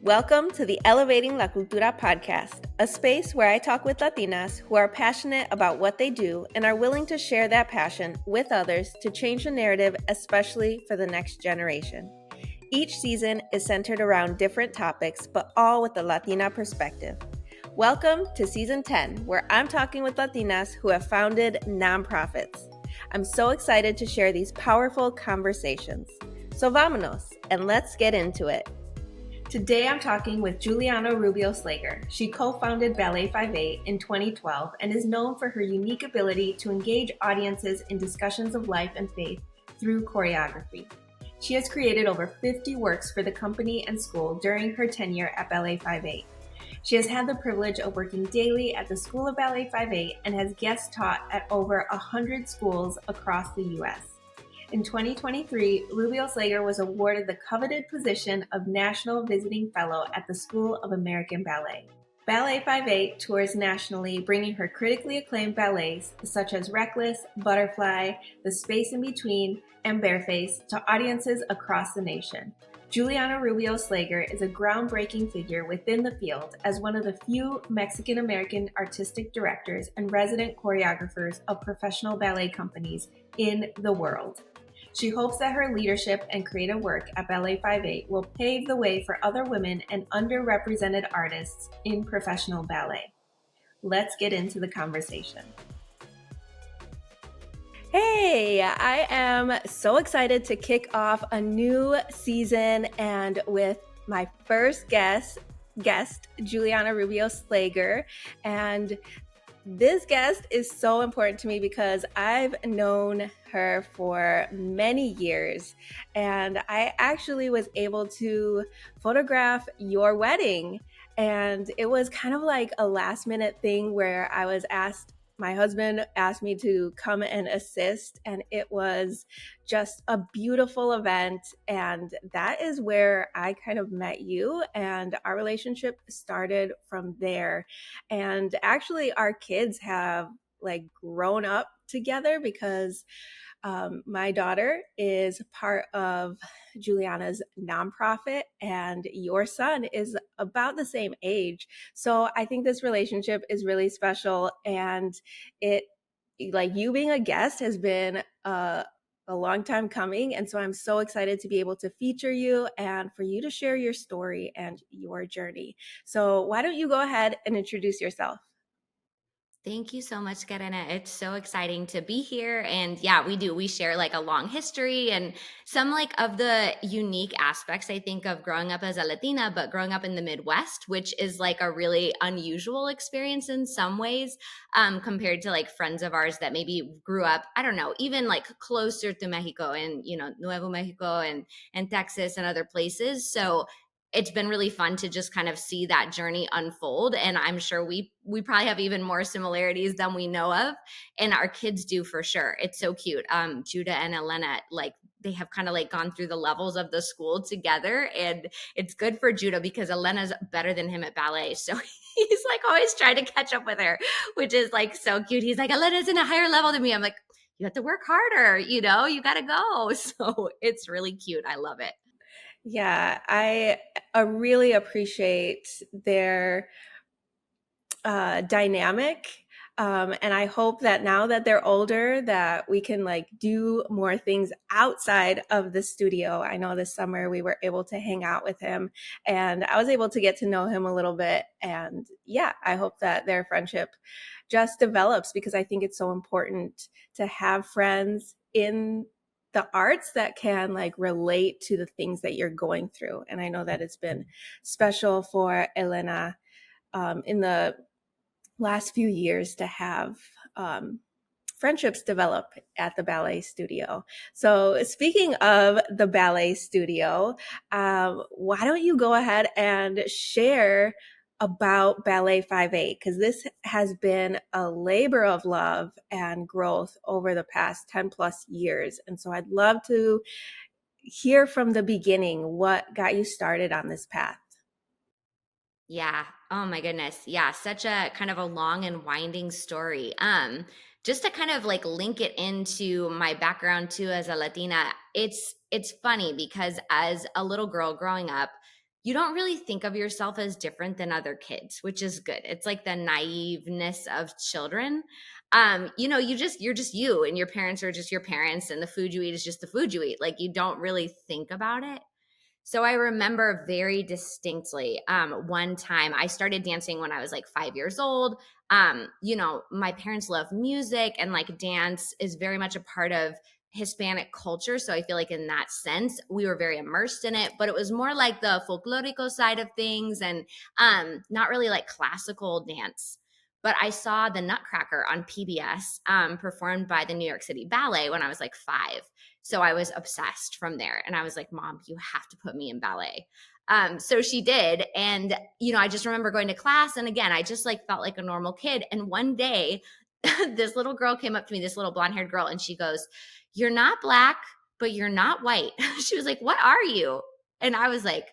Welcome to the Elevating La Cultura podcast, a space where I talk with Latinas who are passionate about what they do and are willing to share that passion with others to change the narrative, especially for the next generation. Each season is centered around different topics, but all with a Latina perspective. Welcome to Season 10, where I'm talking with Latinas who have founded nonprofits. I'm so excited to share these powerful conversations. So vámonos, and let's get into it. Today I'm talking with Juliana Rubio Slager. She co-founded Ballet 58 in 2012 and is known for her unique ability to engage audiences in discussions of life and faith through choreography. She has created over 50 works for the company and school during her tenure at Ballet 58. She has had the privilege of working daily at the School of Ballet 58 and has guest taught at over 100 schools across the U.S. In 2023, Rubio Slager was awarded the coveted position of National Visiting Fellow at the School of American Ballet. Ballet 58 tours nationally, bringing her critically acclaimed ballets such as Reckless, Butterfly, The Space in Between, and BareFace to audiences across the nation. Juliana Rubio Slager is a groundbreaking figure within the field as one of the few Mexican-American artistic directors and resident choreographers of professional ballet companies in the world. She hopes that her leadership and creative work at Ballet 58 will pave the way for other women and underrepresented artists in professional ballet. Let's get into the conversation. Hey, I am so excited to kick off a new season and with my first guest, Juliana Rubio Slager. And this guest is so important to me because I've known her for many years, and I actually was able to photograph your wedding. And it was kind of like a last minute thing where my husband asked me to come and assist, and it was just a beautiful event. And that is where I kind of met you, and our relationship started from there. And actually, our kids have grown up together because my daughter is part of Juliana's nonprofit, and your son is about the same age. So I think this relationship is really special, and you being a guest has been a long time coming. And so I'm so excited to be able to feature you and for you to share your story and your journey. So why don't you go ahead and introduce yourself? Thank you so much, Karina. It's so exciting to be here. And yeah, we do. We share like a long history and some like of the unique aspects, I think, of growing up as a Latina, but growing up in the Midwest, which is like a really unusual experience in some ways, compared to like friends of ours that maybe grew up, I don't know, even like closer to Mexico and, Nuevo Mexico and Texas and other places. So it's been really fun to just kind of see that journey unfold, and I'm sure we probably have even more similarities than we know of, and our kids do for sure. It's so cute. Judah and Elena, like, they have kind of like gone through the levels of the school together, and it's good for Judah because Elena's better than him at ballet, so he's like always trying to catch up with her, which is like so cute. He's like, Elena's in a higher level than me. I'm like, you have to work harder, you got to go. So it's really cute. I love it. Yeah, I really appreciate their dynamic. And I hope that now that they're older, that we can do more things outside of the studio. I know this summer we were able to hang out with him, and I was able to get to know him a little bit. And yeah, I hope that their friendship just develops, because I think it's so important to have friends in the arts that can relate to the things that you're going through. And I know that it's been special for Elena in the last few years to have friendships develop at the ballet studio. So speaking of the ballet studio, why don't you go ahead and share about Ballet 58? Because this has been a labor of love and growth over the past 10 plus years. And so I'd love to hear from the beginning what got you started on this path. Yeah. Oh my goodness. Yeah, such a kind of a long and winding story. Just to kind of like link it into my background too as a Latina, it's funny because as a little girl growing up, you don't really think of yourself as different than other kids, which is good. It's like the naiveness of children. You're just you, and your parents are just your parents, and the food you eat is just the food you eat. Like, you don't really think about it. So I remember very distinctly, one time I started dancing when I was like 5 years old. My parents love music, and like dance is very much a part of Hispanic culture. So I feel like in that sense, we were very immersed in it, but it was more like the folklorico side of things, and not really like classical dance. But I saw the Nutcracker on PBS, performed by the New York City Ballet when I was like 5. So I was obsessed from there. And I was like, Mom, you have to put me in ballet. So she did. And, I just remember going to class. And again, I just like felt like a normal kid. And one day, this little girl came up to me, this little blonde haired girl, and she goes, "You're not Black, but you're not white." She was like, "What are you?" And I was like,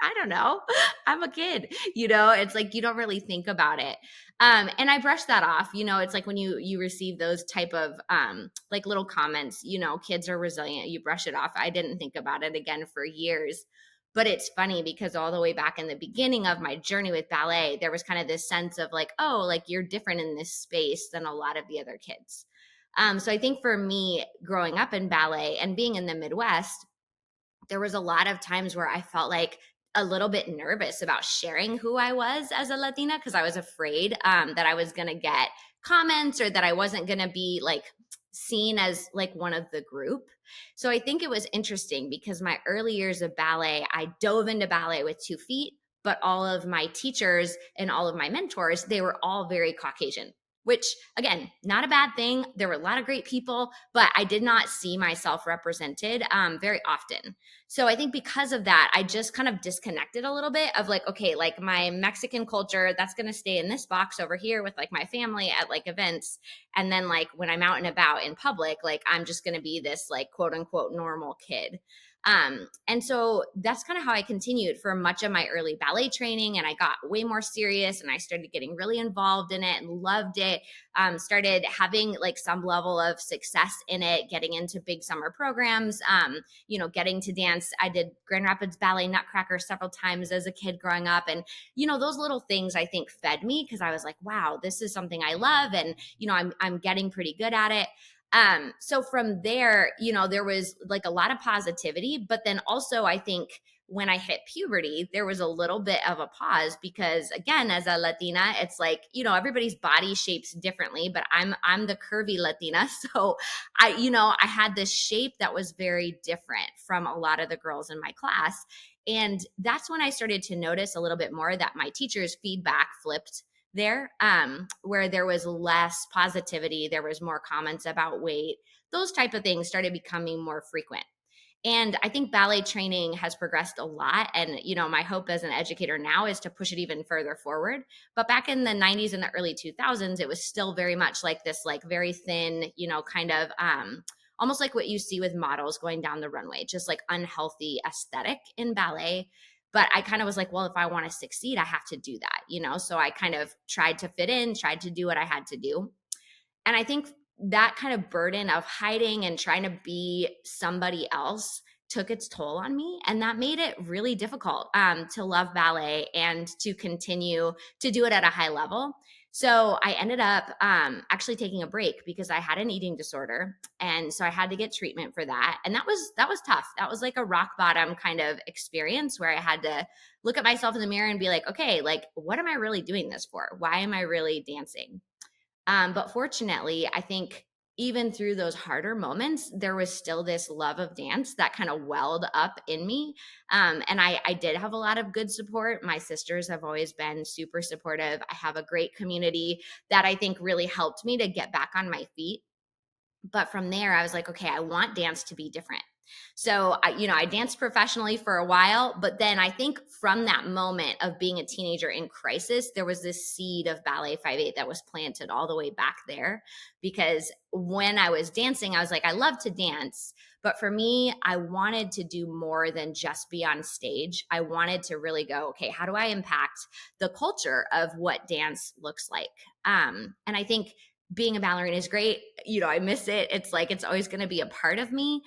I don't know. I'm a kid. It's like you don't really think about it. And I brushed that off. It's like when you receive those type of like little comments, kids are resilient. You brush it off. I didn't think about it again for years. But it's funny because all the way back in the beginning of my journey with ballet, there was kind of this sense of like, oh, like you're different in this space than a lot of the other kids. So I think for me, growing up in ballet and being in the Midwest, there was a lot of times where I felt like a little bit nervous about sharing who I was as a Latina, because I was afraid that I was going to get comments, or that I wasn't going to be like seen as like one of the group. So I think it was interesting because my early years of ballet, I dove into ballet with 2 feet, but all of my teachers and all of my mentors, they were all very Caucasian, which again, not a bad thing. There were a lot of great people, but I did not see myself represented very often. So I think because of that, I just kind of disconnected a little bit of like, okay, like my Mexican culture, that's going to stay in this box over here with like my family at like events. And then like when I'm out and about in public, like I'm just going to be this like quote unquote normal kid. And so that's kind of how I continued for much of my early ballet training. And I got way more serious, and I started getting really involved in it and loved it. Started having like some level of success in it, getting into big summer programs, getting to dance. I did Grand Rapids Ballet Nutcracker several times as a kid growing up. And, those little things I think fed me, because I was like, wow, this is something I love. And, I'm getting pretty good at it. So from there, there was like a lot of positivity, but then also I think when I hit puberty, there was a little bit of a pause, because again, as a Latina, it's like, everybody's body shapes differently, but I'm the curvy Latina. So I had this shape that was very different from a lot of the girls in my class. And that's when I started to notice a little bit more that my teacher's feedback flipped there, where there was less positivity, there was more comments about weight. Those type of things started becoming more frequent. And I think ballet training has progressed a lot. And, my hope as an educator now is to push it even further forward. But back in the 90s and the early 2000s, it was still very much like this, like very thin, kind of almost like what you see with models going down the runway, just like unhealthy aesthetic in ballet. But I kind of was like, well, if I want to succeed, I have to do that. So I kind of tried to fit in, tried to do what I had to do. And I think that kind of burden of hiding and trying to be somebody else took its toll on me. And that made it really difficult to love ballet and to continue to do it at a high level. So I ended up actually taking a break because I had an eating disorder. And so I had to get treatment for that. And that was tough. That was like a rock bottom kind of experience where I had to look at myself in the mirror and be like, okay, like, what am I really doing this for? Why am I really dancing? But fortunately, I think even through those harder moments, there was still this love of dance that kind of welled up in me. And I did have a lot of good support. My sisters have always been super supportive. I have a great community that I think really helped me to get back on my feet. But from there, I was like, okay, I want dance to be different. So I danced professionally for a while, but then I think from that moment of being a teenager in crisis, there was this seed of Ballet 5/8 that was planted all the way back there. Because when I was dancing, I was like, I love to dance, but for me, I wanted to do more than just be on stage. I wanted to really go, okay, how do I impact the culture of what dance looks like? And I think being a ballerina is great. I miss it. It's like it's always going to be a part of me.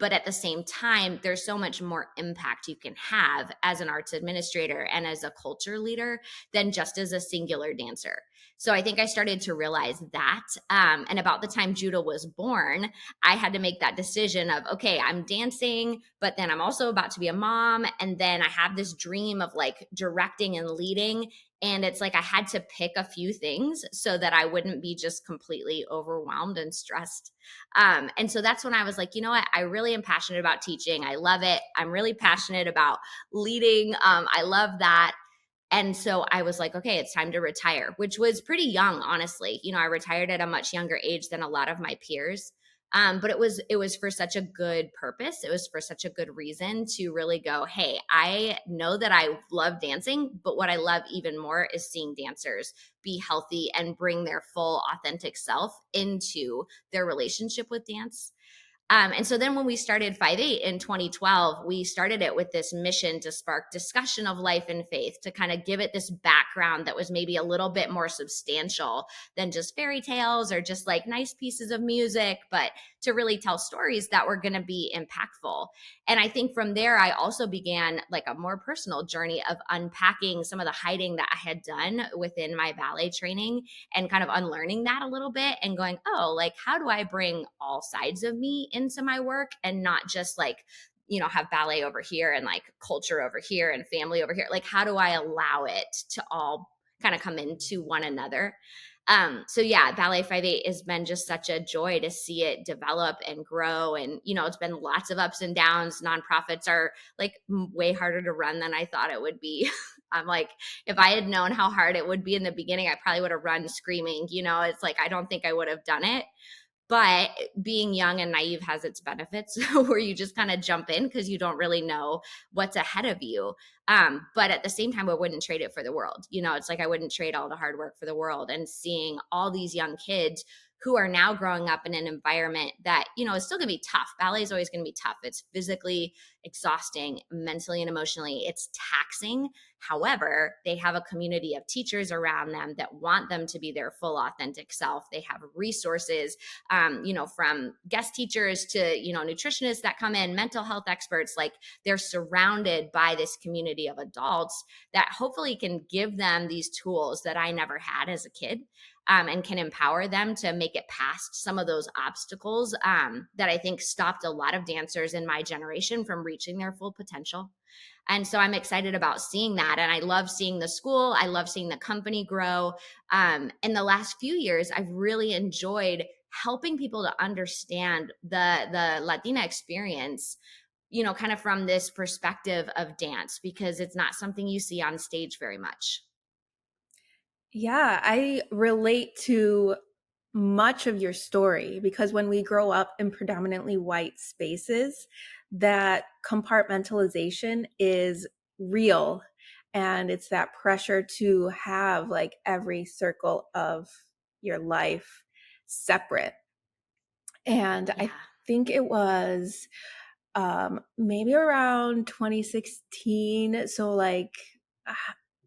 But at the same time, there's so much more impact you can have as an arts administrator and as a culture leader than just as a singular dancer. So I think I started to realize that. And about the time Judah was born, I had to make that decision of, okay, I'm dancing, but then I'm also about to be a mom. And then I have this dream of like directing and leading. And it's like I had to pick a few things so that I wouldn't be just completely overwhelmed and stressed. And so that's when I was like, you know what? I really am passionate about teaching. I love it. I'm really passionate about leading. I love that. And so I was like, okay, it's time to retire, which was pretty young, honestly. I retired at a much younger age than a lot of my peers. But it was for such a good purpose. It was for such a good reason to really go, hey, I know that I love dancing, but what I love even more is seeing dancers be healthy and bring their full authentic self into their relationship with dance. And so then when we started 5/8 in 2012, we started it with this mission to spark discussion of life and faith, to kind of give it this background that was maybe a little bit more substantial than just fairy tales or just like nice pieces of music, but to really tell stories that were going to be impactful. And I think from there, I also began like a more personal journey of unpacking some of the hiding that I had done within my ballet training and kind of unlearning that a little bit and going, oh, like, how do I bring all sides of me into my work and not just like, have ballet over here and like culture over here and family over here? Like, how do I allow it to all kind of come into one another? So yeah, Ballet 5/8 has been just such a joy to see it develop and grow. And, it's been lots of ups and downs. Nonprofits are like way harder to run than I thought it would be. I'm like, if I had known how hard it would be in the beginning, I probably would have run screaming. It's like, I don't think I would have done it. But being young and naive has its benefits where you just kind of jump in because you don't really know what's ahead of you. But at the same time, I wouldn't trade it for the world. It's like I wouldn't trade all the hard work for the world. And seeing all these young kids who are now growing up in an environment that, is still going to be tough. Ballet is always going to be tough. It's physically exhausting, mentally and emotionally. It's taxing. However, they have a community of teachers around them that want them to be their full authentic self. They have resources, from guest teachers to, nutritionists that come in, mental health experts. Like, they're surrounded by this community of adults that hopefully can give them these tools that I never had as a kid. And can empower them to make it past some of those obstacles that I think stopped a lot of dancers in my generation from reaching their full potential. And so I'm excited about seeing that. And I love seeing the school. I love seeing the company grow. In the last few years, I've really enjoyed helping people to understand the Latina experience, kind of from this perspective of dance, because it's not something you see on stage very much. Yeah, I relate to much of your story because when we grow up in predominantly white spaces, that compartmentalization is real. And it's that pressure to have like every circle of your life separate. And Yeah. I think it was maybe around 2016. So, like,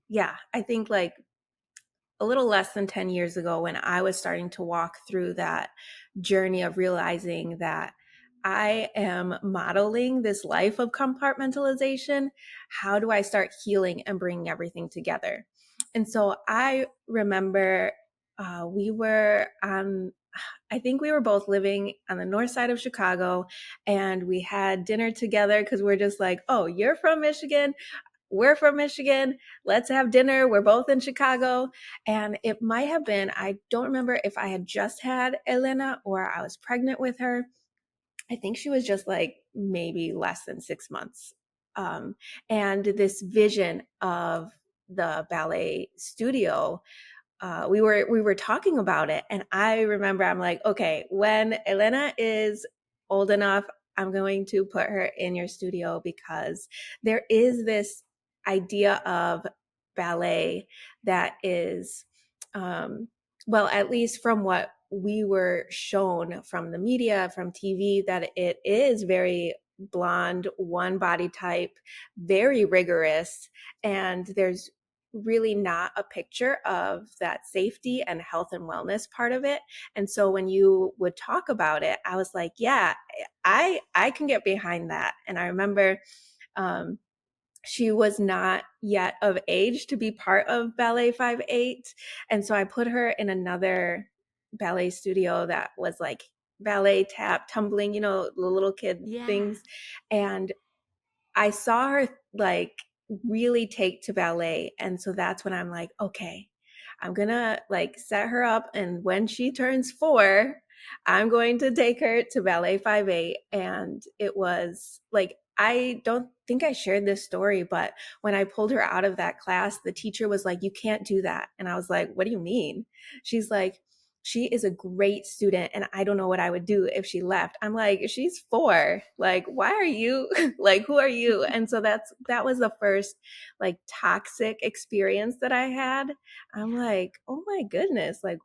yeah, I think like a little less than 10 years ago when I was starting to walk through that journey of realizing that I am modeling this life of compartmentalization. How do I start healing and bringing everything together? And so I remember we were on, I think we were both living on the north side of Chicago, and we had dinner together because we're just like, oh, you're from Michigan. We're from Michigan. Let's have dinner. We're both in Chicago. And it might have been, I don't remember if I had just had Elena or I was pregnant with her. I think she was just like maybe less than 6 months. And this vision of the ballet studio, we were talking about it, and I remember I'm like, okay, when Elena is old enough, I'm going to put her in your studio because there is this idea of ballet that is, well, at least from what we were shown from the media, from TV, that it is very blonde, one body type, very rigorous, and there's really not a picture of that safety and health and wellness part of it. And so when you would talk about it, I was like, yeah, I can get behind that. And I remember she was not yet of age to be part of Ballet 5/8. And so I put her in another ballet studio that was like ballet, tap, tumbling, you know, the little kid Yeah. things. And I saw her like really take to ballet. And so that's when I'm like, okay, I'm gonna like set her up. And when she turns 4, I'm going to take her to Ballet 5/8. And it was like, I don't think I shared this story, but when I pulled her out of that class, the teacher was like, you can't do that. And I was like, what do you mean? She's like, she is a great student and I don't know what I would do if she left. I'm like, she's 4. Like, why are you like, who are you? And so that was the first like toxic experience that I had. I'm like, oh my goodness, like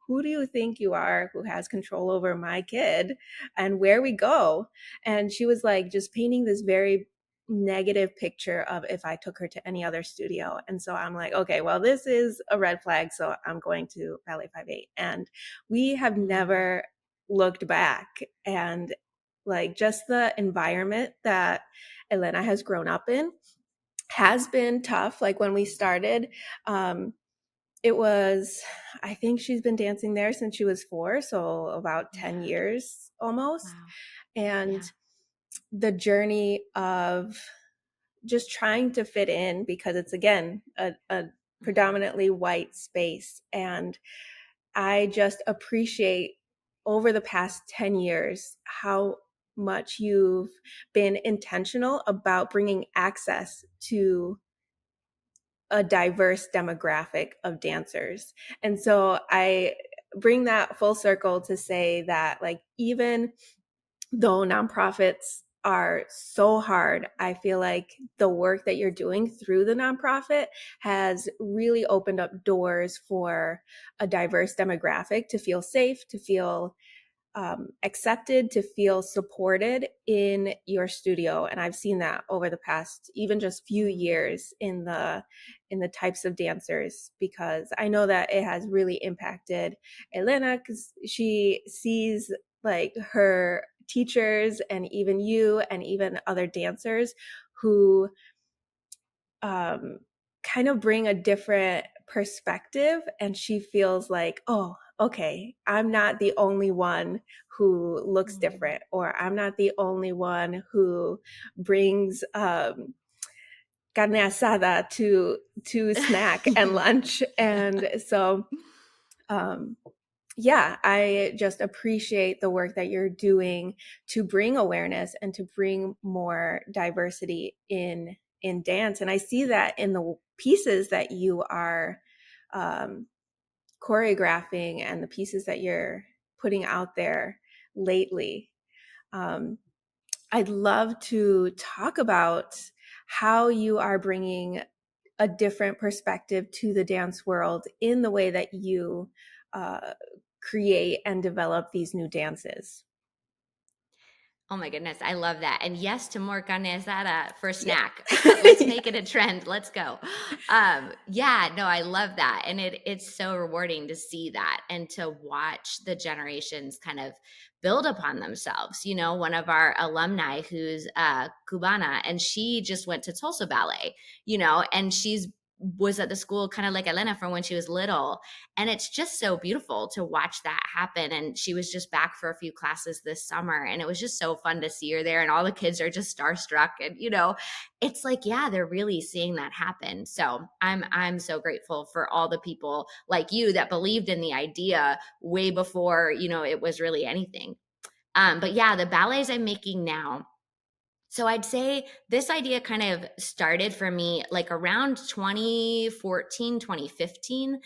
who do you think you are who has control over my kid and where we go? And she was like just painting this very negative picture of if I took her to any other studio. And so I'm like, okay, well, this is a red flag. So I'm going to Ballet 5/8. And we have Mm. never looked back. And like just the environment that Elena has grown up in has been tough. Like when we started, it was, I think she's been dancing there since she was 4. So about 10 Yeah. years almost. Wow. And Yeah. the journey of just trying to fit in because it's again a Mhm. predominantly white space. And I just appreciate over the past 10 years how much you've been intentional about bringing access to a diverse demographic of dancers. And so I bring that full circle to say that like even though nonprofits are so hard, I feel like the work that you're doing through the nonprofit has really opened up doors for a diverse demographic to feel safe, to feel accepted, to feel supported in your studio. And I've seen that over the past even just few Mm. years in the types of dancers, because I know that it has really impacted Elena because she sees like her teachers and even you and even other dancers who um, kind of bring a different perspective. And she feels like, oh, okay, I'm not the only one who looks Mm. different, or I'm not the only one who brings carne asada to snack and lunch. And so um, yeah, I just appreciate the work that you're doing to bring awareness and to bring more diversity in dance. And I see that in the pieces that you are um, choreographing and the pieces that you're putting out there lately. Um, I'd love to talk about how you are bringing a different perspective to the dance world in the way that you uh, create and develop these new dances. Oh my goodness, I love that. And yes to more carne asada for Yeah. snack. Let's Yeah. make it a trend. Let's go. Yeah, no, I love that. And it's so rewarding to see that and to watch the generations kind of build upon themselves. You know, one of our alumni who's Cubana, and she just went to Tulsa Ballet, you know, and she's was at the school kind of like Elena from when she was little, and it's just so beautiful to watch that happen. And she was just back for a few classes this summer, and it was just so fun to see her there, and all the kids are just starstruck. And you know, it's like, yeah, they're really seeing that happen. So I'm so grateful for all the people like you that believed in the idea way before, you know, it was really anything. But yeah, the ballets I'm making now, so I'd say this idea kind of started for me like around 2014, 2015.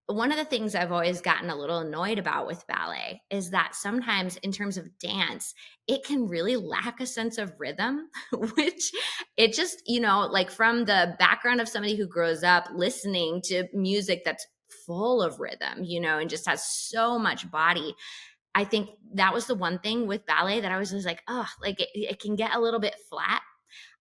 One of the things I've always gotten a little annoyed about with ballet is that sometimes, in terms of dance, it can really lack a sense of rhythm, which it just, you know, like from the background of somebody who grows up listening to music that's full of rhythm, you know, and just has so much body. I think that was the one thing with ballet that I was just like, oh, like it can get a little bit flat.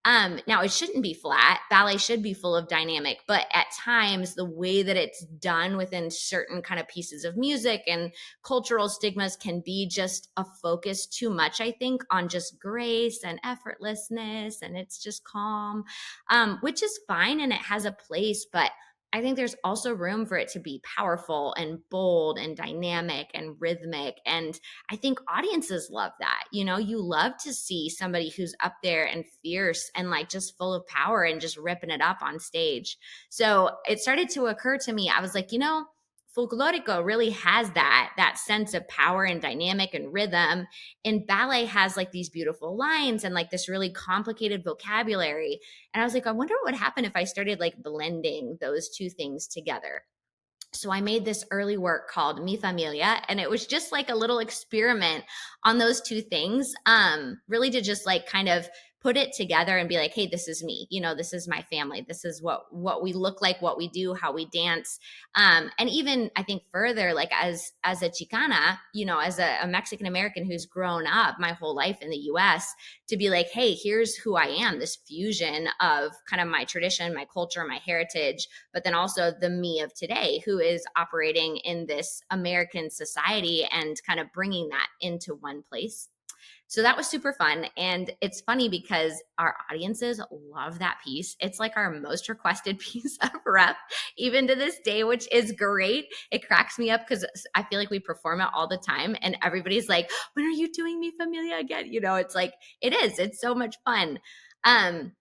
Now it shouldn't be flat. Ballet should be full of dynamic, but at times the way that it's done within certain kind of pieces of music and cultural stigmas can be just a focus too much, I think, on just grace and effortlessness, and it's just calm, which is fine and it has a place, but I think there's also room for it to be powerful and bold and dynamic and rhythmic. And I think audiences love that. You know, you love to see somebody who's up there and fierce and like just full of power and just ripping it up on stage. So it started to occur to me. I was like, you know, folklorico really has that sense of power and dynamic and rhythm, and ballet has like these beautiful lines and like this really complicated vocabulary. And I was like, I wonder what would happen if I started like blending those two things together. So I made this early work called Mi Familia, and it was just like a little experiment on those two things, really to just like kind of put it together and be like, hey, this is me, you know, this is my family, this is what we look like, what we do, how we dance, and even I think further, like as a Chicana, you know, as a Mexican American who's grown up my whole life in the U.S., to be like, hey, here's who I am, this fusion of kind of my tradition, my culture, my heritage, but then also the me of today who is operating in this American society and kind of bringing that into one place. So that was super fun. And it's funny because our audiences love that piece. It's like our most requested piece of rep, even to this day, which is great. It cracks me up because I feel like we perform it all the time and everybody's like, when are you doing Mi Familia again? You know, it's like, it is. It's so much fun.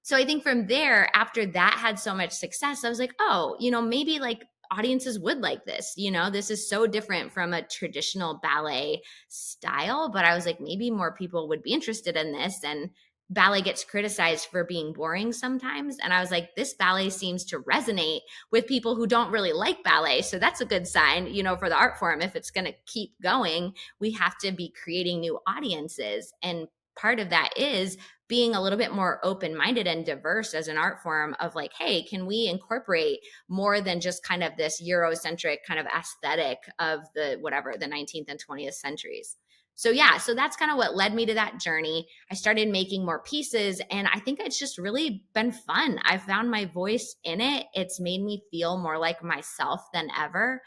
So I think from there, after that had so much success, I was like, oh, you know, maybe like audiences would like this. You know, this is so different from a traditional ballet style, but I was like, maybe more people would be interested in this. And ballet gets criticized for being boring sometimes. And I was like, this ballet seems to resonate with people who don't really like ballet. So that's a good sign, you know, for the art form. If it's going to keep going, we have to be creating new audiences. And part of that is being a little bit more open-minded and diverse as an art form of like, hey, can we incorporate more than just kind of this Eurocentric kind of aesthetic of the whatever, the 19th and 20th centuries. So yeah, so that's kind of what led me to that journey. I started making more pieces and I think it's just really been fun. I found my voice in it. It's made me feel more like myself than ever.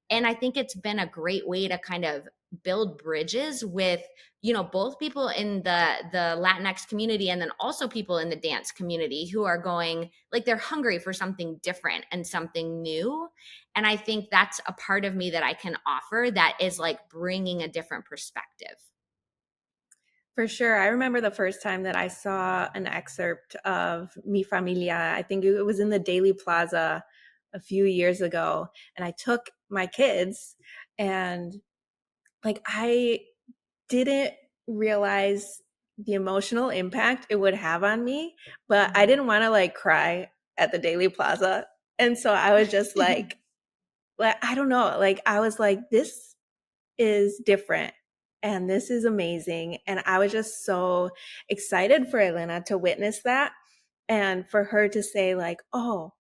And I think it's been a great way to kind of build bridges with, you know, both people in the Latinx community and then also people in the dance community who are going like they're hungry for something different and something new. And I think that's a part of me that I can offer that is like bringing a different perspective. For sure. I remember the first time that I saw an excerpt of Mi Familia. I think it was in the Daily Plaza a few years ago. And I took my kids and like I didn't realize the emotional impact it would have on me, but I didn't want to like cry at the Daily Plaza. And so I was just like I don't know, like I was like this is different and this is amazing. And I was just so excited for Elena to witness that and for her to say like, "Oh,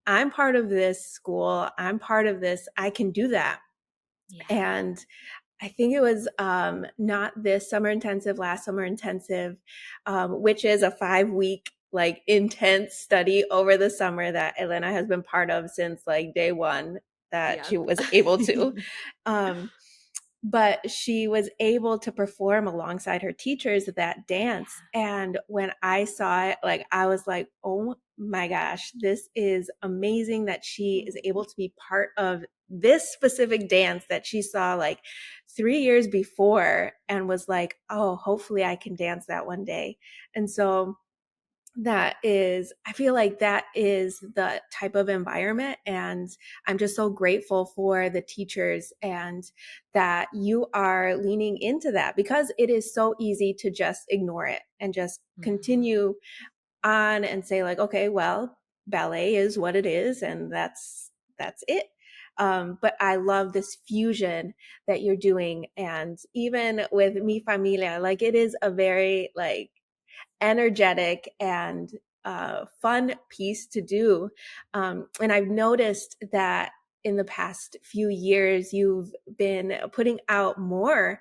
I'm part of this school. I'm part of this. I can do that." Yeah. And I think it was not this summer intensive, last summer intensive, which is a 5-week like intense study over the summer that Elena has been part of since like day one that she Yep. was able to. Um, but she was able to perform alongside her teachers that dance. And when I saw it, like I was like, oh my gosh, this is amazing that she is able to be part of this specific dance that she saw like 3 years before and was like, oh, hopefully I can dance that one day. And so that is, I feel like that is the type of environment. And I'm just so grateful for the teachers and that you are leaning into that because it is so easy to just ignore it and just Mhm. continue on and say like, okay, well, ballet is what it is. And that's it. But I love this fusion that you're doing. And even with Mi Familia, like it is a very like energetic and fun piece to do. And I've noticed that in the past few years, you've been putting out more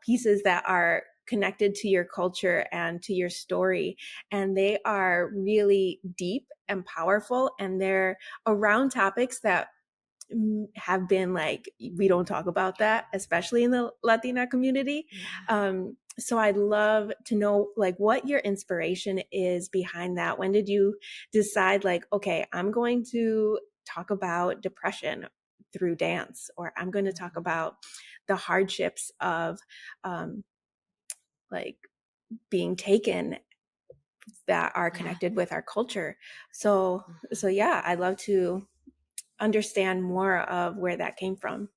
pieces that are connected to your culture and to your story. And they are really deep and powerful, and they're around topics that have been like, we don't talk about that, especially in the Latina community. So I'd love to know like what your inspiration is behind that. When did you decide like, okay, I'm going to talk about depression through dance, or I'm going to talk about the hardships of like being taken that are connected with our culture. So yeah, I'd love to understand more of where that came from.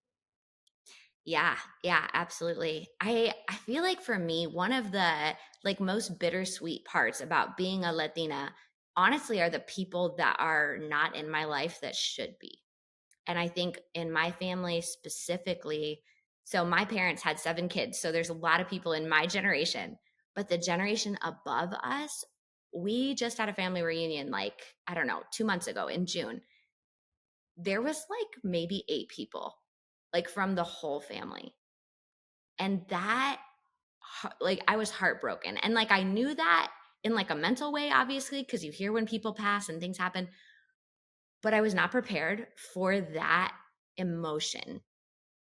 Yeah, yeah, absolutely. I feel like for me, one of the like most bittersweet parts about being a Latina, honestly, are the people that are not in my life that should be. And I think in my family specifically, so my parents had 7 kids, so there's a lot of people in my generation, but the generation above us, we just had a family reunion like, I don't know, 2 months ago in June. There was like maybe 8 people, like from the whole family. And that like I was heartbroken. And like I knew that in like a mental way obviously because you hear when people pass and things happen, but I was not prepared for that emotion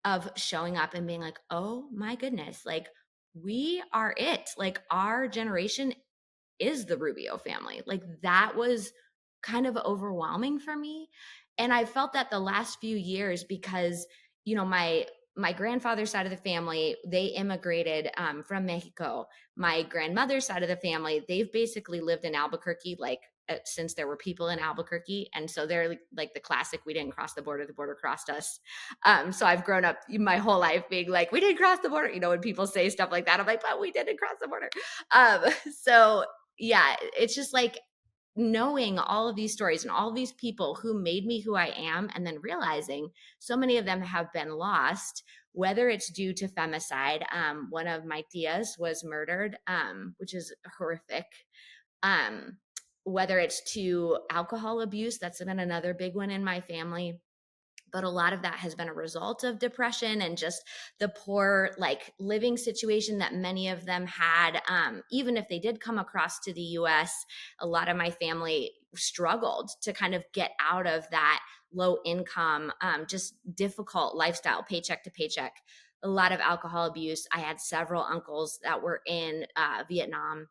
of showing up and being like, "Oh my goodness, like we are it. Like our generation is the Rubio family." Like that was kind of overwhelming for me. And I felt that the last few years because, my grandfather's side of the family, they immigrated from Mexico. My grandmother's side of the family, they've basically lived in Albuquerque like since there were people in Albuquerque. And so they're like the classic, we didn't cross the border crossed us. So I've grown up my whole life being like, we didn't cross the border. When people say stuff like that, I'm like, but we didn't cross the border. So yeah, it's just like knowing all of these stories and all of these people who made me who I am, and then realizing so many of them have been lost, whether it's due to femicide. One of my tias was murdered, which is horrific. Um, whether it's to alcohol abuse, that's been another big one in my family, but a lot of that has been a result of depression and just the poor like living situation that many of them had. Even if they did come across to the US, a lot of my family struggled to kind of get out of that low income, just difficult lifestyle, paycheck to paycheck. A lot of alcohol abuse. I had several uncles that were in Vietnam,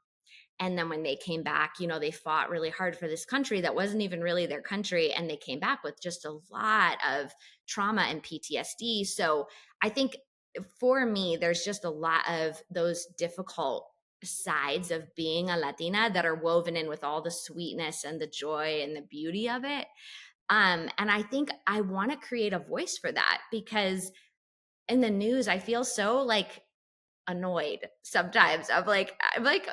and then when they came back, they fought really hard for this country that wasn't even really their country. And they came back with just a lot of trauma and PTSD. So I think for me, there's just a lot of those difficult sides of being a Latina that are woven in with all the sweetness and the joy and the beauty of it. And I think I want to create a voice for that because in the news, I feel so like annoyed sometimes of like I'm like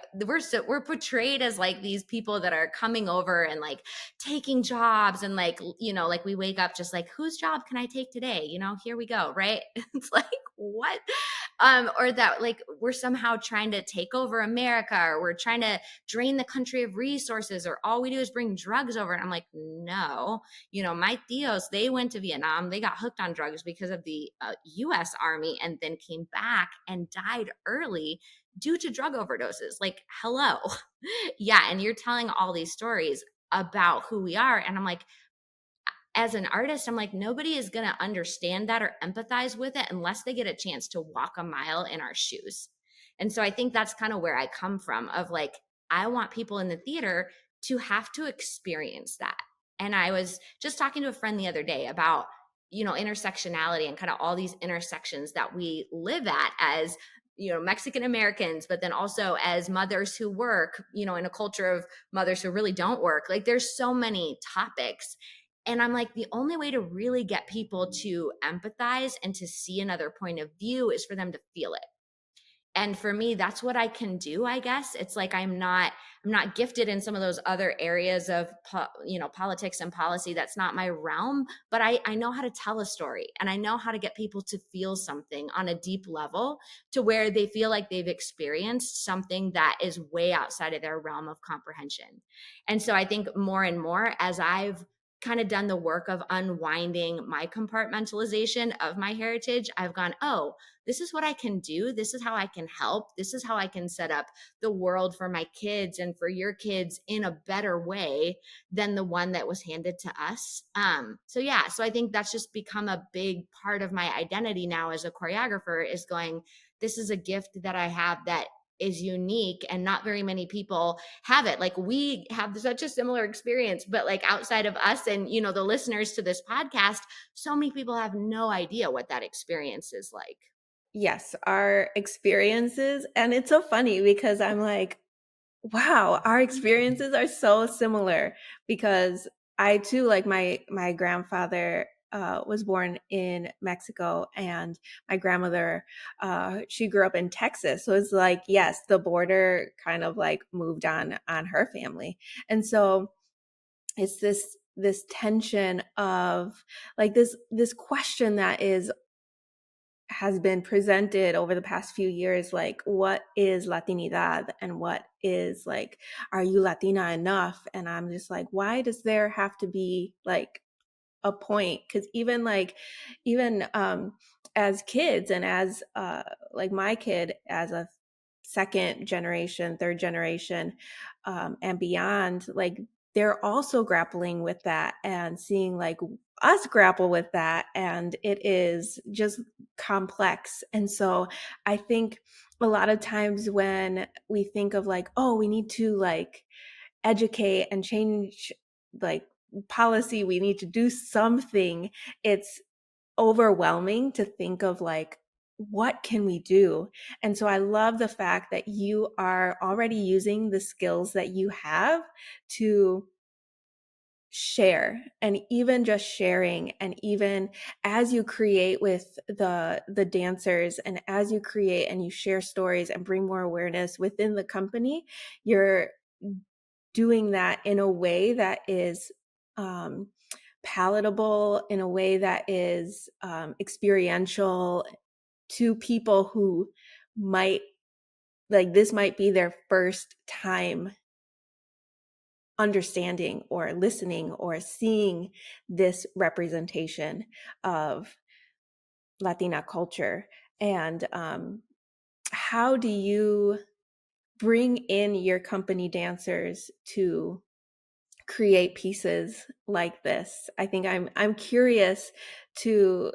we're portrayed as like these people that are coming over and like taking jobs and like like we wake up just like whose job can I take today, here we go, right? It's like what, or that like we're somehow trying to take over America, or we're trying to drain the country of resources, or all we do is bring drugs over. And I'm like, no, my tios, they went to Vietnam, they got hooked on drugs because of the US Army, and then came back and died early due to drug overdoses. Like, hello. Yeah. And you're telling all these stories about who we are. And I'm like, as an artist, I'm like, nobody is going to understand that or empathize with it unless they get a chance to walk a mile in our shoes. And so I think that's kind of where I come from of like, I want people in the theater to have to experience that. And I was just talking to a friend the other day about, intersectionality and kind of all these intersections that we live at as, Mexican Americans, but then also as mothers who work, in a culture of mothers who really don't work. Like there's so many topics. And I'm like, the only way to really get people to empathize and to see another point of view is for them to feel it. And for me, that's what I can do, I guess. It's like I'm not gifted in some of those other areas of politics and policy. That's not my realm, but I know how to tell a story, and I know how to get people to feel something on a deep level to where they feel like they've experienced something that is way outside of their realm of comprehension. And so I think more and more as I've kind of done the work of unwinding my compartmentalization of my heritage, I've gone, oh, this is what I can do. This is how I can help. This is how I can set up the world for my kids and for your kids in a better way than the one that was handed to us. So yeah, so I think that's just become a big part of my identity now as a choreographer, is going, this is a gift that I have that is unique and not very many people have it. Like, we have such a similar experience, but like outside of us and, you know, the listeners to this podcast, so many people have no idea what that experience is like. Yes, our experiences. And it's so funny because I'm like, wow, our experiences are so similar because I too, like my grandfather was born in Mexico, and my grandmother, she grew up in Texas. So it's like, yes, the border kind of like moved on her family. And so it's this tension of like this question that is has been presented over the past few years, like, what is Latinidad, and what is like, are you Latina enough? And I'm just like, why does there have to be like a point? Because even as kids, and as like my kid as a second generation, third generation, and beyond, like, they're also grappling with that and seeing like us grapple with that, and it is just complex. And so I think a lot of times when we think of like, oh, we need to like educate and change like policy, we need to do something, it's overwhelming to think of like, what can we do? And so I love the fact that you are already using the skills that you have to share, and even just sharing, and even as you create with the dancers, and as you create and you share stories and bring more awareness within the company, you're doing that in a way that is palatable, in a way that is experiential to people who might, like, this might be their first time understanding or listening or seeing this representation of Latina culture. And how do you bring in your company dancers to create pieces like this? I think I'm curious to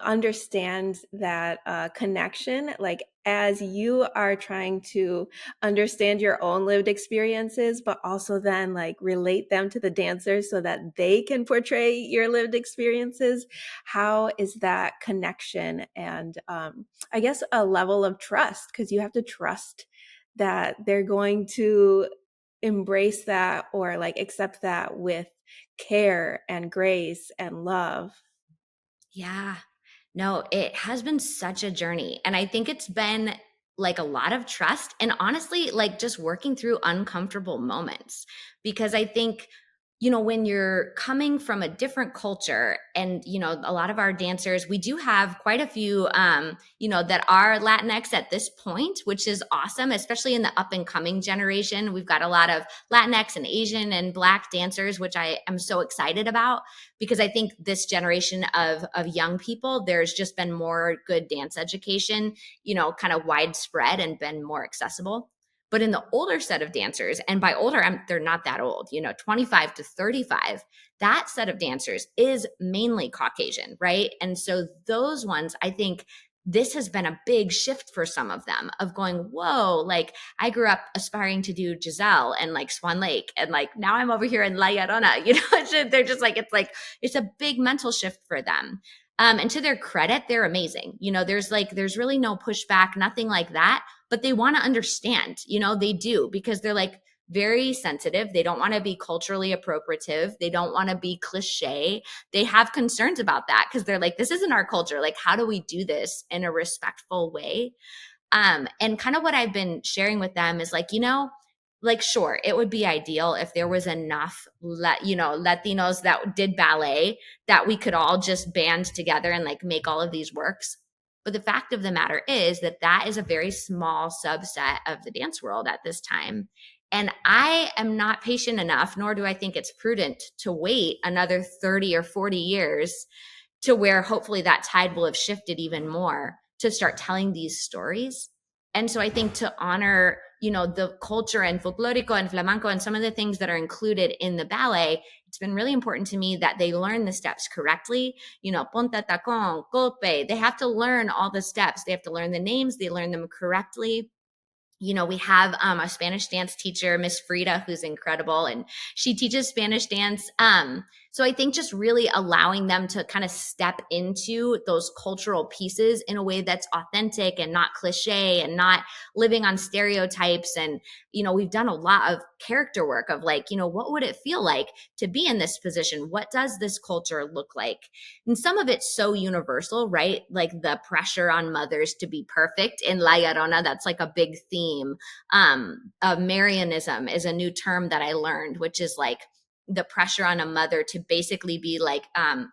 understand that connection, like as you are trying to understand your own lived experiences, but also then like relate them to the dancers so that they can portray your lived experiences. How is that connection? And I guess a level of trust, because you have to trust that they're going to embrace that or like accept that with care and grace and love. Yeah. No, it has been such a journey. And I think it's been like a lot of trust and honestly, like just working through uncomfortable moments. Because I think, you know, when you're coming from a different culture and, you know, a lot of our dancers, we do have quite a few, you know, that are Latinx at this point, which is awesome, especially in the up and coming generation. We've got a lot of Latinx and Asian and Black dancers, which I am so excited about, because I think this generation of young people, there's just been more good dance education, you know, kind of widespread and been more accessible. But in the older set of dancers, and by older, they're not that old, you know, 25 to 35, that set of dancers is mainly Caucasian, right? And so those ones, I think this has been a big shift for some of them of going, whoa, like I grew up aspiring to do Giselle and like Swan Lake. And like now I'm over here in La Llorona, you know, they're just like, it's a big mental shift for them. And to their credit, they're amazing. You know, there's really no pushback, nothing like that, but they want to understand, you know, they do, because they're like very sensitive. They don't want to be culturally appropriative. They don't want to be cliche. They have concerns about that because they're like, this isn't our culture. Like, how do we do this in a respectful way? And kind of what I've been sharing with them is like, you know, like, sure, it would be ideal if there was enough, you know, Latinos that did ballet that we could all just band together and like make all of these works. But the fact of the matter is that that is a very small subset of the dance world at this time. And I am not patient enough, nor do I think it's prudent to wait another 30 or 40 years to where hopefully that tide will have shifted even more to start telling these stories. And so I think to honor, the culture and folklorico and flamenco and some of the things that are included in the ballet, it's been really important to me that they learn the steps correctly. Punta, tacon, golpe. They have to learn all the steps. They have to learn the names. They learn them correctly. We have a Spanish dance teacher, Miss Frida, who's incredible, and she teaches Spanish dance. So I think just really allowing them to kind of step into those cultural pieces in a way that's authentic and not cliche and not living on stereotypes. And, we've done a lot of character work of like, what would it feel like to be in this position? What does this culture look like? And some of it's so universal, right? Like the pressure on mothers to be perfect in La Llorona, that's like a big theme. Marianism is a new term that I learned, which is like the pressure on a mother to basically be like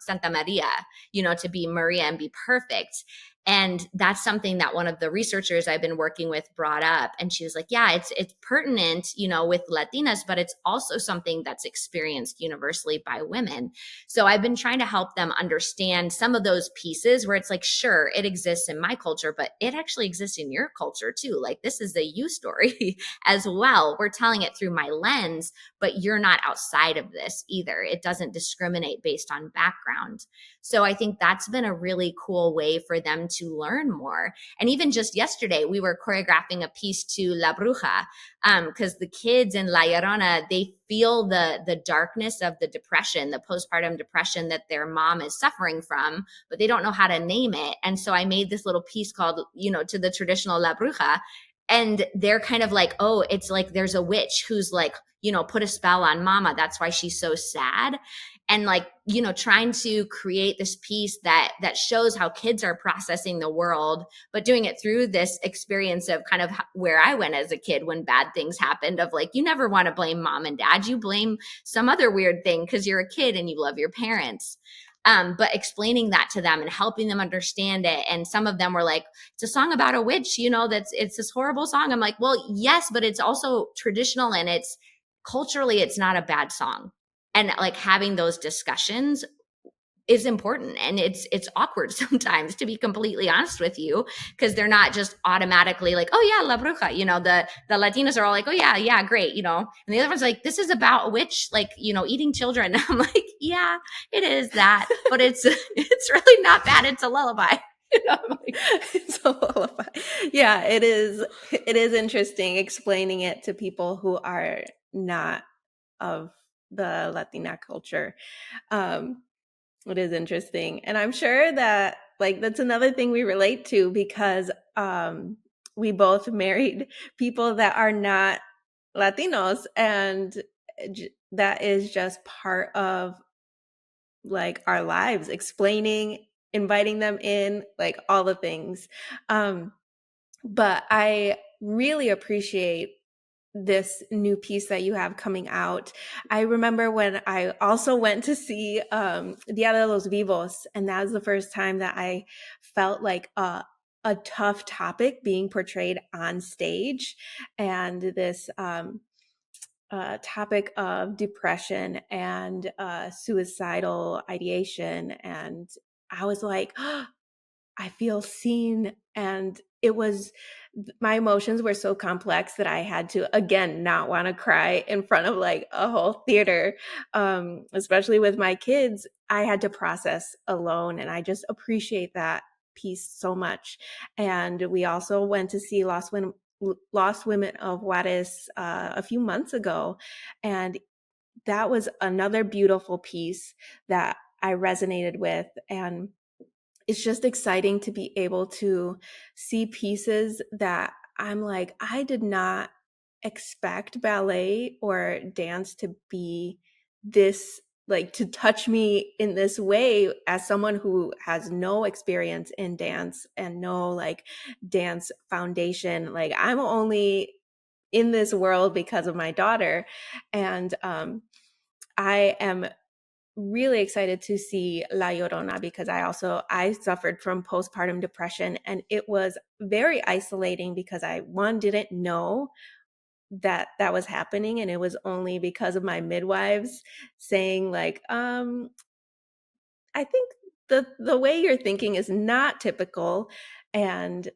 Santa Maria, to be Maria and be perfect. And that's something that one of the researchers I've been working with brought up. And she was like, yeah, it's pertinent, with Latinas, but it's also something that's experienced universally by women. So I've been trying to help them understand some of those pieces where it's like, sure, it exists in my culture, but it actually exists in your culture too. Like this is the you story as well. We're telling it through my lens, but you're not outside of this either. It doesn't discriminate based on background. So I think that's been a really cool way for them to learn more. And even just yesterday, we were choreographing a piece to La Bruja, because the kids in La Llorona, they feel the darkness of the depression, the postpartum depression that their mom is suffering from, but they don't know how to name it. And so I made this little piece called, to the traditional La Bruja. And they're kind of like, oh, it's like there's a witch who's like, put a spell on mama. That's why she's so sad. And like, trying to create this piece that shows how kids are processing the world, but doing it through this experience of kind of where I went as a kid when bad things happened, of like, you never want to blame mom and dad. You blame some other weird thing because you're a kid and you love your parents. But explaining that to them and helping them understand it. And some of them were like, it's a song about a witch, it's this horrible song. I'm like, well, yes, but it's also traditional and it's culturally, it's not a bad song. And like having those discussions is important. And it's awkward sometimes, to be completely honest with you, because they're not just automatically like, oh yeah, La Bruja, the Latinas are all like, oh yeah, great, and the other one's like, this is about a witch, like, eating children. I'm like, yeah, it is that, but it's really not bad. It's a lullaby. It's a lullaby. Yeah, it is. It is interesting explaining it to people who are not of the Latina culture. It is interesting. And I'm sure that like that's another thing we relate to because we both married people that are not Latinos, and that is just part of like our lives, explaining, inviting them in, like all the things. But I really appreciate this new piece that you have coming out. I remember when I also went to see Dia de los Vivos, and that was the first time that I felt like a tough topic being portrayed on stage, and this topic of depression and suicidal ideation. And I was like, oh, I feel seen. And it was, my emotions were so complex that I had to, again, not want to cry in front of like a whole theater. Especially with my kids, I had to process alone. And I just appreciate that piece so much. And we also went to see Lost Women of Juarez a few months ago. And that was another beautiful piece that I resonated with. And it's just exciting to be able to see pieces that I'm like, I did not expect ballet or dance to be this, like to touch me in this way as someone who has no experience in dance and no like dance foundation. Like I'm only in this world because of my daughter. And I am really excited to see La Llorona because I suffered from postpartum depression, and it was very isolating because I didn't know that was happening, and it was only because of my midwives saying like, I think the way you're thinking is not typical, and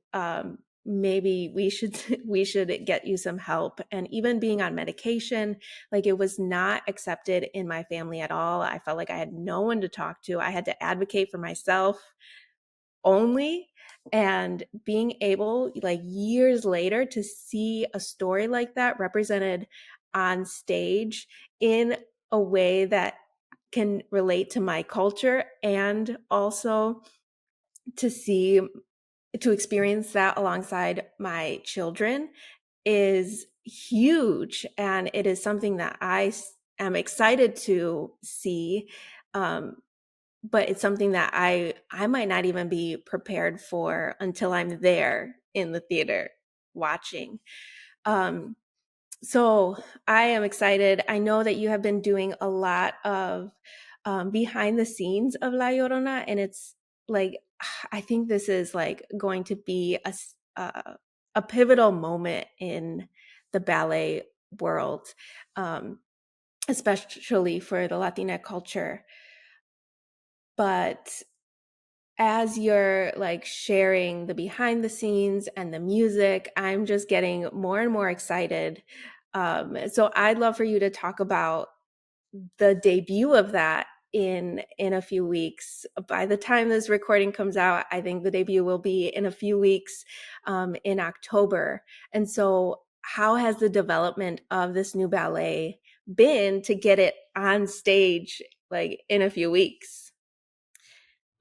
maybe we should we should get you some help. And even being on medication, like it was not accepted in my family at all. I felt like I had no one to talk to. I had to advocate for myself only. And being able, like years later, to see a story like that represented on stage in a way that can relate to my culture, and also to see, to experience that alongside my children is huge. And it is something that I am excited to see. But it's something that I might not even be prepared for until I'm there in the theater watching. Um, so I am excited. I know that you have been doing a lot of behind the scenes of La Llorona, and it's like I think this is like going to be a pivotal moment in the ballet world, um, especially for the Latina culture. But as you're like sharing the behind the scenes and the music, I'm just getting more and more excited. So I'd love for you to talk about the debut of that in a few weeks. By the time this recording comes out, I think the debut will be in a few weeks, in October. And so how has the development of this new ballet been to get it on stage like in a few weeks?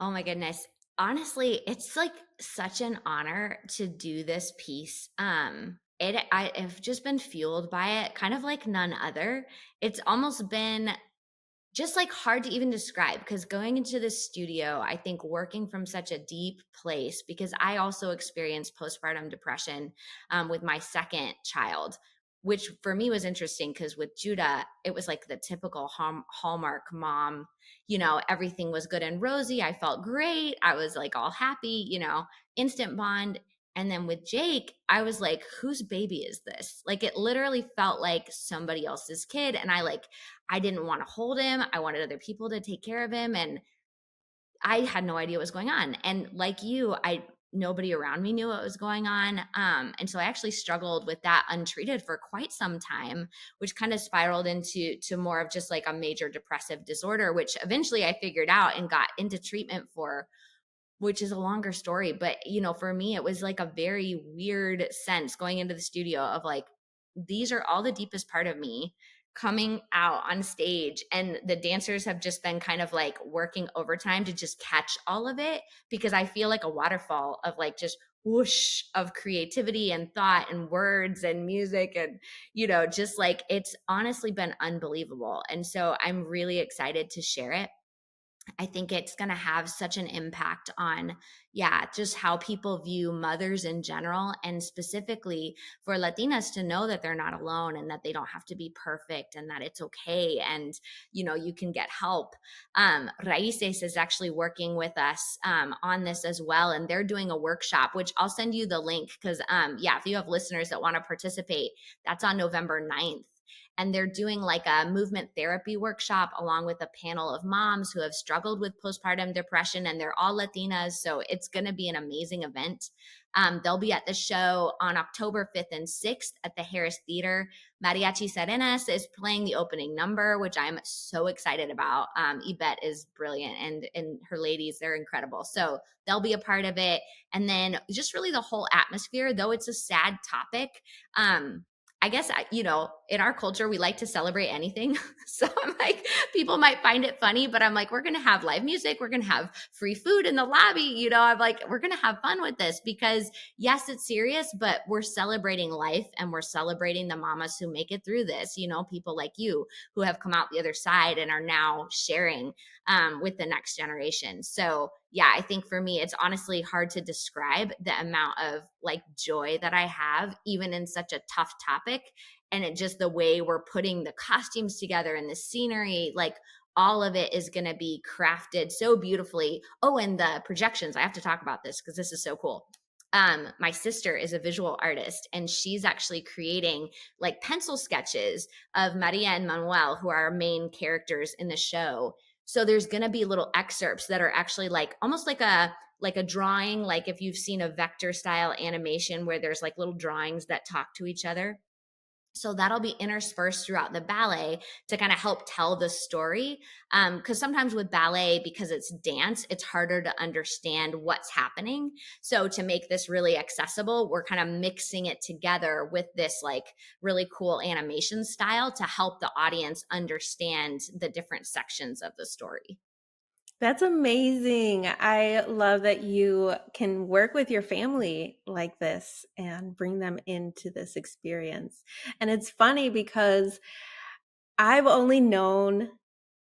Oh my goodness. Honestly, it's like such an honor to do this piece. I have just been fueled by it, kind of like none other. It's almost been just like hard to even describe, because going into the studio, I think working from such a deep place, because I also experienced postpartum depression with my second child, which for me was interesting because with Judah, it was like the typical Hallmark mom, everything was good and rosy. I felt great. I was like all happy, instant bond. And then with Jake, I was like, whose baby is this? Like it literally felt like somebody else's kid. And I didn't want to hold him. I wanted other people to take care of him. And I had no idea what was going on. And like you, nobody around me knew what was going on. And so I actually struggled with that untreated for quite some time, which kind of spiraled into more of just like a major depressive disorder, which eventually I figured out and got into treatment for, which is a longer story. But, for me, it was like a very weird sense going into the studio of like, these are all the deepest part of me coming out on stage. And the dancers have just been kind of like working overtime to just catch all of it, because I feel like a waterfall of like just whoosh of creativity and thought and words and music. And, just like it's honestly been unbelievable. And so I'm really excited to share it. I think it's going to have such an impact on, yeah, just how people view mothers in general, and specifically for Latinas to know that they're not alone and that they don't have to be perfect and that it's okay. And, you can get help. Raices is actually working with us on this as well. And they're doing a workshop, which I'll send you the link because, yeah, if you have listeners that want to participate, that's on November 9th. And they're doing like a movement therapy workshop along with a panel of moms who have struggled with postpartum depression, and they're all Latinas. So it's going to be an amazing event. They'll be at the show on October 5th and 6th at the Harris Theater. Mariachi Serenas is playing the opening number, which I'm so excited about. Yvette is brilliant, and her ladies, they're incredible. So they'll be a part of it. And then just really the whole atmosphere, though it's a sad topic. I guess, in our culture, we like to celebrate anything. So I'm like, people might find it funny, but I'm like, we're going to have live music. We're going to have free food in the lobby. I'm like, we're going to have fun with this because yes, it's serious, but we're celebrating life and we're celebrating the mamas who make it through this, people like you who have come out the other side and are now sharing with the next generation. So yeah, I think for me, it's honestly hard to describe the amount of like joy that I have, even in such a tough topic. And it just the way we're putting the costumes together and the scenery, like all of it is going to be crafted so beautifully. Oh, and the projections. I have to talk about this because this is so cool. my sister is a visual artist, and she's actually creating like pencil sketches of Maria and Manuel, who are our main characters in the show. So there's going to be little excerpts that are actually like almost like a drawing, like if you've seen a vector style animation where there's like little drawings that talk to each other. So that'll be interspersed throughout the ballet to kind of help tell the story. Because sometimes with ballet, because it's dance, it's harder to understand what's happening. So to make this really accessible, we're kind of mixing it together with this like really cool animation style to help the audience understand the different sections of the story. That's amazing. I love that you can work with your family like this and bring them into this experience. And it's funny because I've only known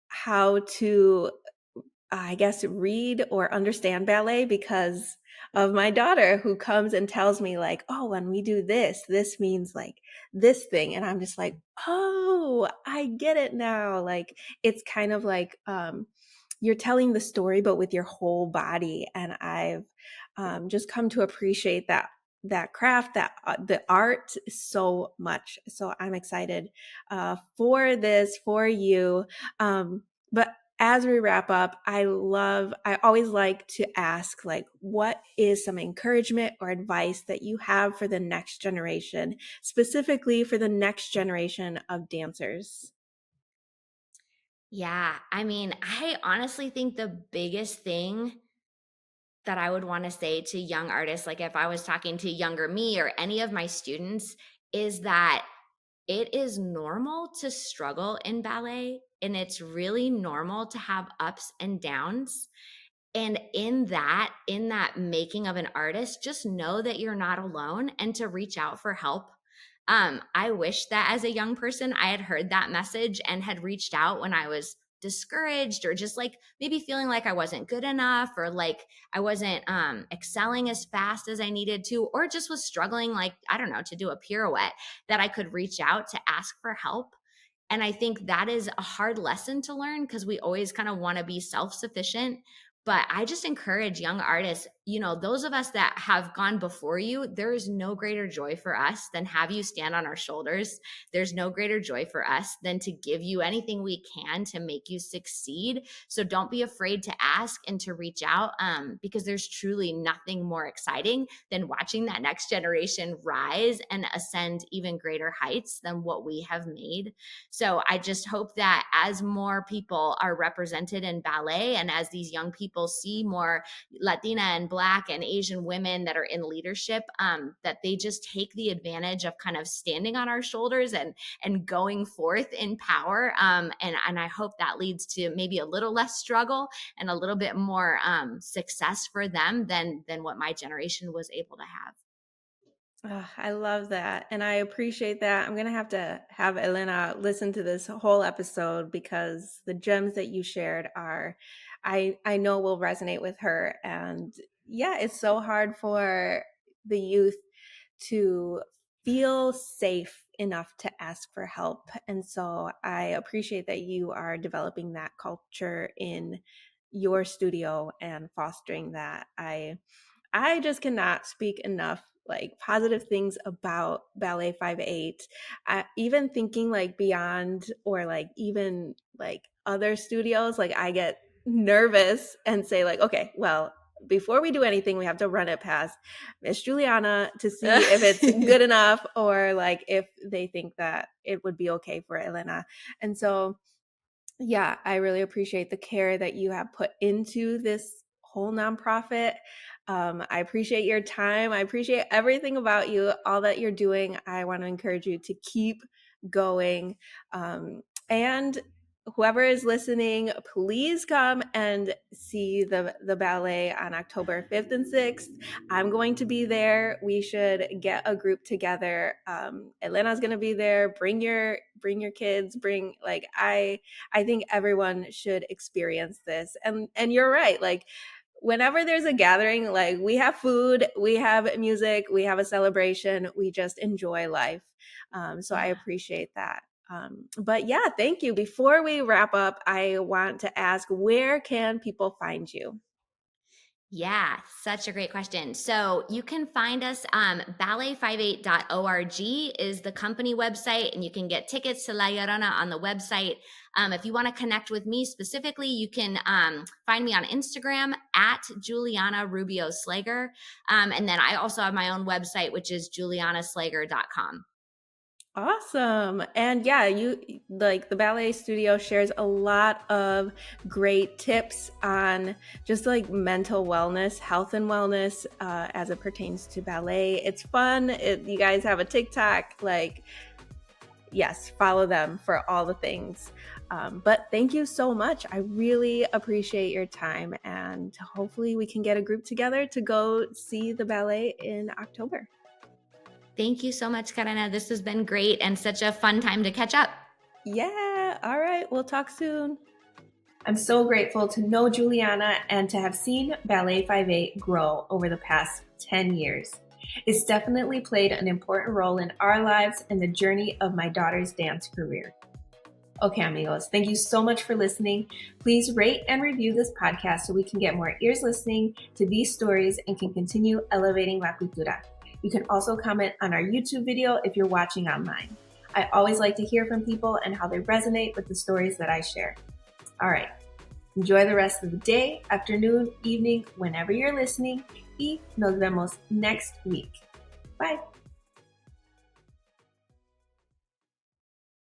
how to, I guess, read or understand ballet because of my daughter who comes and tells me like, oh, when we do this, this means like this thing. And I'm just like, oh, I get it now. Like it's kind of like you're telling the story, but with your whole body. And I've just come to appreciate that craft, that the art so much. So I'm excited for this, for you. But as we wrap up, I always like to ask, like, what is some encouragement or advice that you have for the next generation, specifically for the next generation of dancers? Yeah, I mean, I honestly think the biggest thing that I would want to say to young artists, like if I was talking to younger me or any of my students, is that it is normal to struggle in ballet, and it's really normal to have ups and downs. And in that making of an artist, just know that you're not alone and to reach out for help. I wish that as a young person, I had heard that message and had reached out when I was discouraged or just like maybe feeling like I wasn't good enough or like I wasn't excelling as fast as I needed to, or just was struggling, like, I don't know, to do a pirouette, that I could reach out to ask for help. And I think that is a hard lesson to learn because we always kind of want to be self sufficient. But I just encourage young artists, those of us that have gone before you, there is no greater joy for us than have you stand on our shoulders. There's no greater joy for us than to give you anything we can to make you succeed. So don't be afraid to ask and to reach out, because there's truly nothing more exciting than watching that next generation rise and ascend even greater heights than what we have made. So I just hope that as more people are represented in ballet and as these young people see more Latina and Black and Asian women that are in leadership, that they just take the advantage of kind of standing on our shoulders and going forth in power. And I hope that leads to maybe a little less struggle and a little bit more success for them than what my generation was able to have. I love that. And I appreciate that. I'm going to have Elena listen to this whole episode because the gems that you shared I know will resonate with her. And yeah, it's so hard for the youth to feel safe enough to ask for help. And so I appreciate that you are developing that culture in your studio and fostering that. I just cannot speak enough like positive things about Ballet 5/8. Even thinking like beyond or like even like other studios, like I get nervous and say like, okay, well, before we do anything, we have to run it past Miss Juliana to see if it's good enough or like if they think that it would be okay for Elena. And so yeah, I really appreciate the care that you have put into this whole nonprofit. I appreciate your time. I appreciate everything about you, all that you're doing. I want to encourage you to keep going. And whoever is listening, please come and see the ballet on October 5th and 6th. I'm going to be there. We should get a group together. Elena's going to be there. Bring your kids. Bring like I think everyone should experience this. And you're right. Like whenever there's a gathering, like we have food, we have music, we have a celebration, we just enjoy life. So I Yeah. appreciate that. But yeah, thank you. Before we wrap up, I want to ask, where can people find you? Yeah, such a great question. So you can find us, ballet58.org is the company website, and you can get tickets to La Llorona on the website. If you want to connect with me specifically, you can find me on Instagram at Juliana Rubio Slager. And then I also have my own website, which is juliannaslager.com. Awesome. And yeah, you like the ballet studio shares a lot of great tips on just like mental wellness, health and wellness as it pertains to ballet. It's fun. You guys have a TikTok, like, yes, follow them for all the things. But thank you so much. I really appreciate your time, and hopefully we can get a group together to go see the ballet in October. Thank you so much, Karina. This has been great and such a fun time to catch up. Yeah. All right. We'll talk soon. I'm so grateful to know Juliana and to have seen Ballet 58 grow over the past 10 years. It's definitely played an important role in our lives and the journey of my daughter's dance career. Okay, amigos, thank you so much for listening. Please rate and review this podcast so we can get more ears listening to these stories and can continue elevating la cultura. You can also comment on our YouTube video if you're watching online. I always like to hear from people and how they resonate with the stories that I share. All right, enjoy the rest of the day, afternoon, evening, whenever you're listening, y nos vemos next week. Bye.